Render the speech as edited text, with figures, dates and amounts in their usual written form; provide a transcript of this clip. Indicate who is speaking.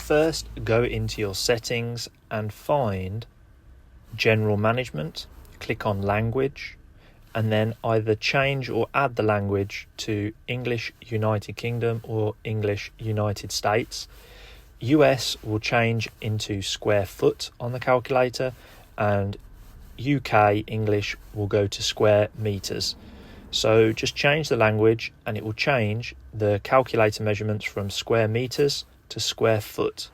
Speaker 1: first go into your settings and find General Management, click on Language, and then either change or add the language to English United Kingdom or English United States. US will change into square foot on the calculator, and UK English will go to square meters. So just change the language and it will change the calculator measurements from square meters to square foot.